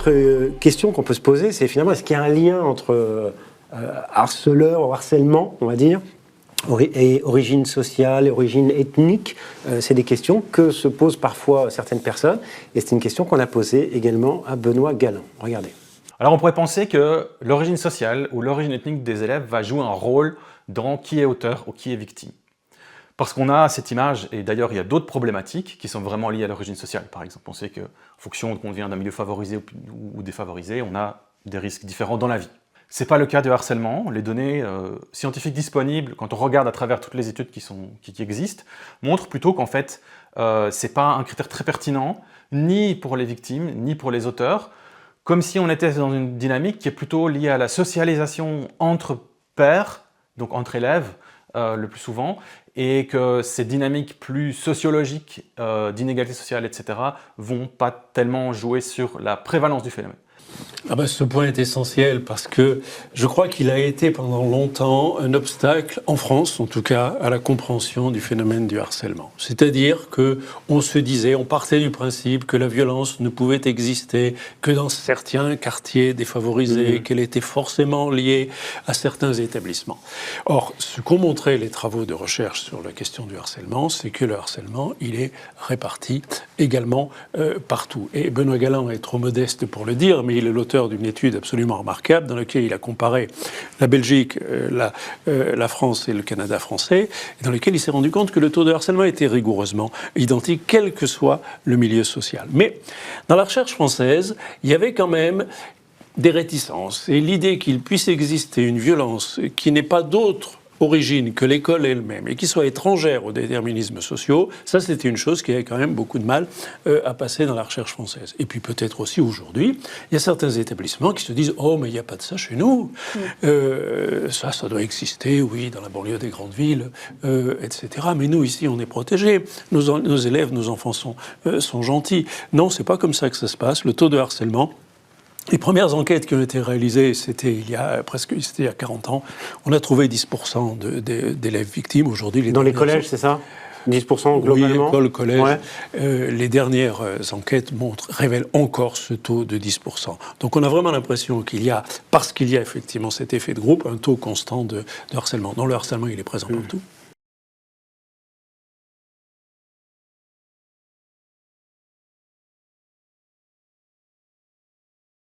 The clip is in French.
autre question qu'on peut se poser, c'est finalement, est-ce qu'il y a un lien entre harceleur ou harcèlement, on va dire, et origine sociale, et origine ethnique? C'est des questions que se posent parfois certaines personnes, et c'est une question qu'on a posée également à Benoît Galland. Regardez. Alors on pourrait penser que l'origine sociale ou l'origine ethnique des élèves va jouer un rôle dans qui est auteur ou qui est victime. Parce qu'on a cette image, et d'ailleurs il y a d'autres problématiques qui sont vraiment liées à l'origine sociale. Par exemple, on sait qu'en fonction qu'on vient d'un milieu favorisé ou défavorisé, on a des risques différents dans la vie. Ce n'est pas le cas du harcèlement. Les données scientifiques disponibles, quand on regarde à travers toutes les études qui existent, montrent plutôt qu'en fait, ce n'est pas un critère très pertinent, ni pour les victimes, ni pour les auteurs, comme si on était dans une dynamique qui est plutôt liée à la socialisation entre pairs, donc entre élèves, le plus souvent, et que ces dynamiques plus sociologiques d'inégalité sociale, etc., vont pas tellement jouer sur la prévalence du phénomène. Ce point est essentiel parce que je crois qu'il a été pendant longtemps un obstacle, en France en tout cas, à la compréhension du phénomène du harcèlement. C'est-à-dire qu'on se disait, on partait du principe que la violence ne pouvait exister que dans certains quartiers défavorisés, qu'elle était forcément liée à certains établissements. Or, ce qu'ont montré les travaux de recherche sur la question du harcèlement, c'est que le harcèlement, il est réparti également partout. Et Benoît Galland est trop modeste pour le dire, mais il est l'auteur d'une étude absolument remarquable dans laquelle il a comparé la Belgique, la France et le Canada français, et dans lequel il s'est rendu compte que le taux de harcèlement était rigoureusement identique, quel que soit le milieu social. Mais dans la recherche française, il y avait quand même des réticences. Et l'idée qu'il puisse exister une violence qui n'est pas d'autre origine que l'école elle-même et qui soit étrangère aux déterminismes sociaux, ça c'était une chose qui avait quand même beaucoup de mal à passer dans la recherche française. Et puis peut-être aussi aujourd'hui, il y a certains établissements qui se disent « Oh, mais il n'y a pas de ça chez nous. Ça doit exister, oui, dans la banlieue des grandes villes, etc. Mais nous, ici, on est protégés. Nos élèves, nos enfants sont gentils. » Non, c'est pas comme ça que ça se passe. Le taux de harcèlement, les premières enquêtes qui ont été réalisées, c'était il y a 40 ans. On a trouvé 10% d'élèves victimes. Aujourd'hui, dans les collèges, c'est ça ? 10% globalement ? Oui, école, collège. Ouais. Les dernières enquêtes révèlent encore ce taux de 10%. Donc on a vraiment l'impression qu'il y a, parce qu'il y a effectivement cet effet de groupe, un taux constant de harcèlement. Non, le harcèlement, il est présent partout.